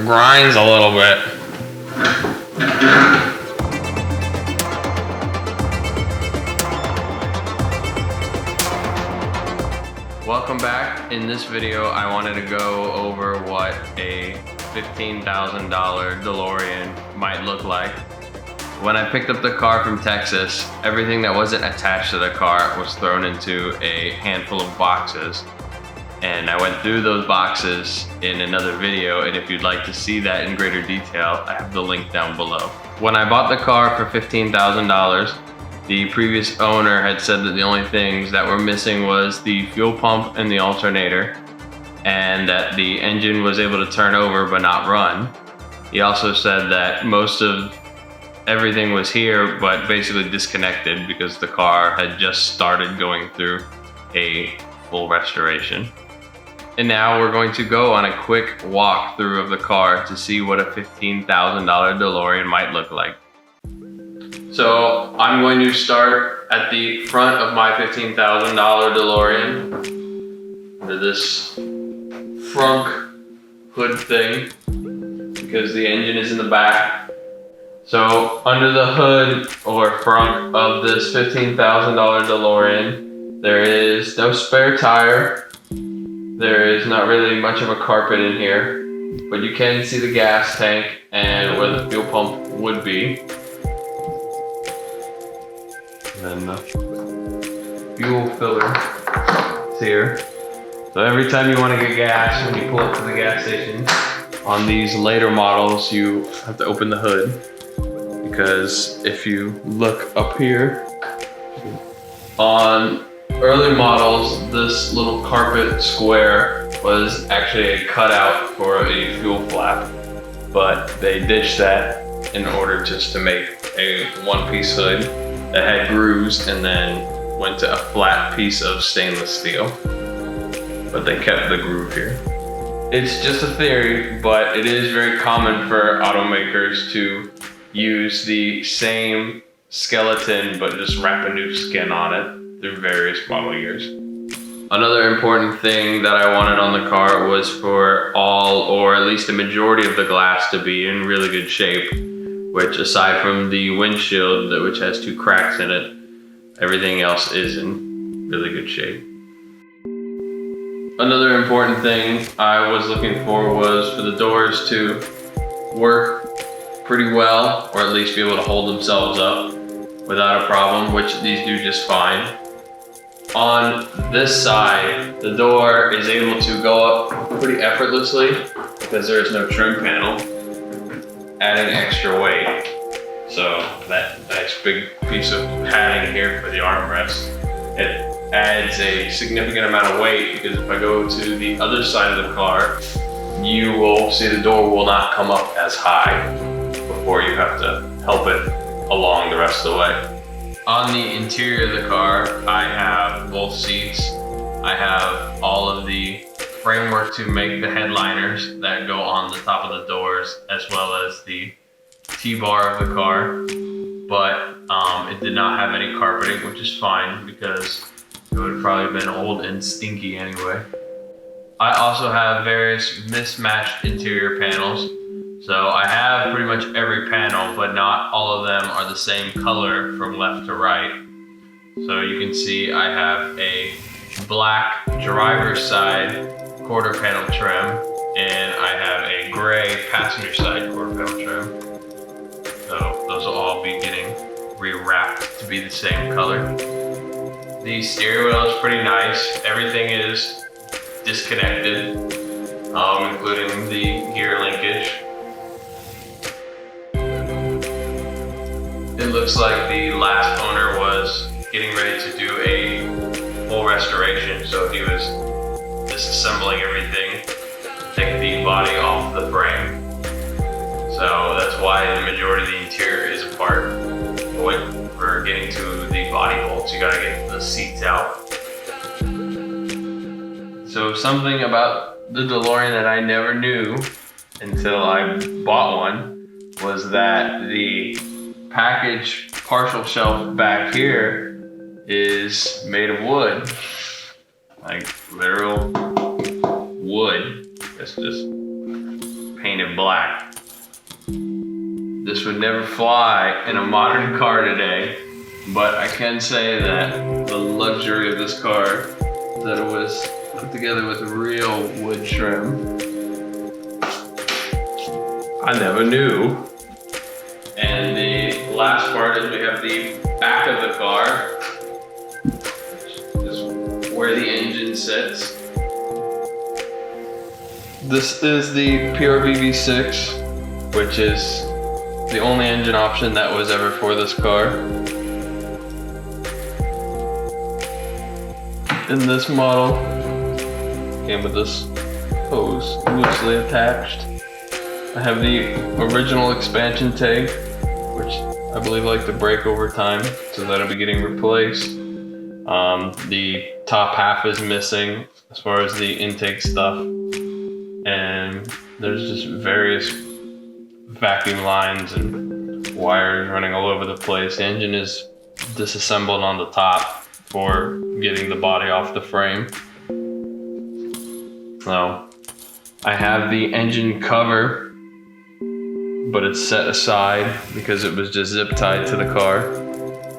grinds a little bit. Welcome back. In this video, I wanted to go over what a $15,000 DeLorean might look like. When I picked up the car from Texas, everything that wasn't attached to the car was thrown into a handful of boxes. And I went through those boxes in another video, and if you'd like to see that in greater detail, I have the link down below. When I bought the car for $15,000, the previous owner had said that the only things that were missing was the fuel pump and the alternator, and that the engine was able to turn over but not run. He also said that most of everything was here but basically disconnected because the car had just started going through a full restoration. And now we're going to go on a quick walkthrough of the car to see what a $15,000 DeLorean might look like. So I'm going to start at the front of my $15,000 DeLorean under this frunk hood thing because the engine is in the back. So under the hood or front of this $15,000 DeLorean, there is no spare tire. There is not really much of a carpet in here, but you can see the gas tank and where the fuel pump would be. And then the fuel filler is here. So every time you want to get gas, when you pull up to the gas station, on these later models, you have to open the hood. Because if you look up here, on early models, this little carpet square was actually a cutout for a fuel flap, but they ditched that in order just to make a one-piece hood that had grooves and then went to a flat piece of stainless steel. But they kept the groove here. It's just a theory, but it is very common for automakers to use the same skeleton but just wrap a new skin on it through various model years. Another important thing that I wanted on the car was for all, or at least the majority of the glass to be in really good shape, which aside from the windshield, which has 2 cracks in it, everything else is in really good shape. Another important thing I was looking for was for the doors to work pretty well, or at least be able to hold themselves up without a problem, which these do just fine. On this side, the door is able to go up pretty effortlessly because there is no trim panel, adding extra weight. So that nice big piece of padding here for the armrest, it adds a significant amount of weight because if I go to the other side of the car, you will see the door will not come up as high before you have to help it along the rest of the way. On the interior of the car, I have both seats. I have all of the framework to make the headliners that go on the top of the doors, as well as the T-bar of the car. But it did not have any carpeting, which is fine because it would have probably been old and stinky anyway. I also have various mismatched interior panels. So I have pretty much every panel, but not all of them are the same color from left to right. So you can see I have a black driver's side quarter panel trim, and I have a gray passenger side quarter panel trim. So those will all be getting rewrapped to be the same color. The steering wheel is pretty nice. Everything is disconnected, including the gear linkage. It looks like the last owner was getting ready to do a full restoration, so he was disassembling everything to take the body off the frame. So that's why the majority of the interior is apart. But for getting to the body bolts, you gotta get the seats out. So something about the DeLorean that I never knew until I bought one was that the package partial shelf back here is made of wood, like literal wood. It's just painted black. This would never fly in a modern car today, but I can say that the luxury of this car is that it was put together with real wood trim. I never knew. And the last part is we have the back of the car, which is where the engine sits. This is the PRV V6, which is the only engine option that was ever for this car. In this model, came with this hose loosely attached. I have the original expansion tank, which I believe I like to break over time, so that'll be getting replaced. The top half is missing as far as the intake stuff, and there's just various vacuum lines and wires running all over the place. The engine is disassembled on the top for getting the body off the frame. So I have the engine cover, but it's set aside because it was just zip tied to the car.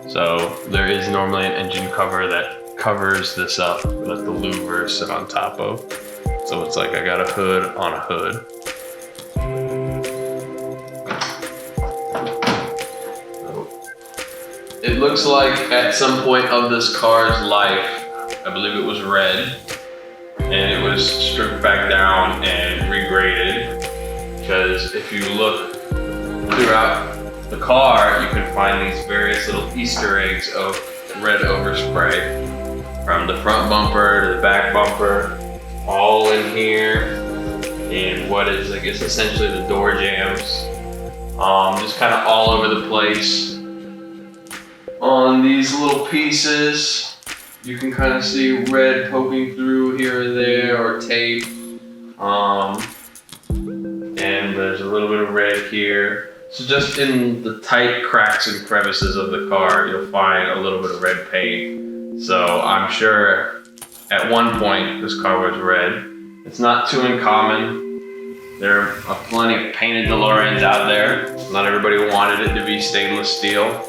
So there is normally an engine cover that covers this up that the louvers sit on top of. So it's like I got a hood on a hood. It looks like at some point of this car's life, I believe it was red, and it was stripped back down and regraded. Because if you look throughout the car, you can find these various little Easter eggs of red overspray. From the front bumper to the back bumper, all in here, and what is, I guess, essentially the door jambs. Just kind of all over the place. On these little pieces, you can kind of see red poking through here and there, or tape. And there's a little bit of red here. So just in the tight cracks and crevices of the car, you'll find a little bit of red paint. So I'm sure at one point this car was red. It's not too uncommon. There are plenty of painted DeLoreans out there. Not everybody wanted it to be stainless steel.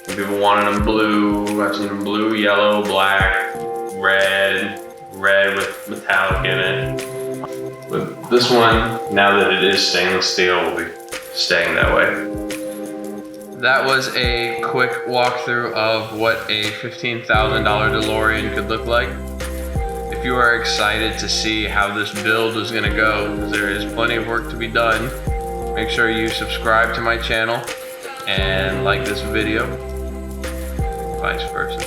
Some people wanted them blue. I've seen them blue, yellow, black, red with metallic in it. But this one, now that it is stainless steel, will be staying that way. That was a quick walkthrough of what a $15,000 DeLorean could look like. If you are excited to see how this build is going to go, because there is plenty of work to be done, make sure you subscribe to my channel and like this video, vice versa.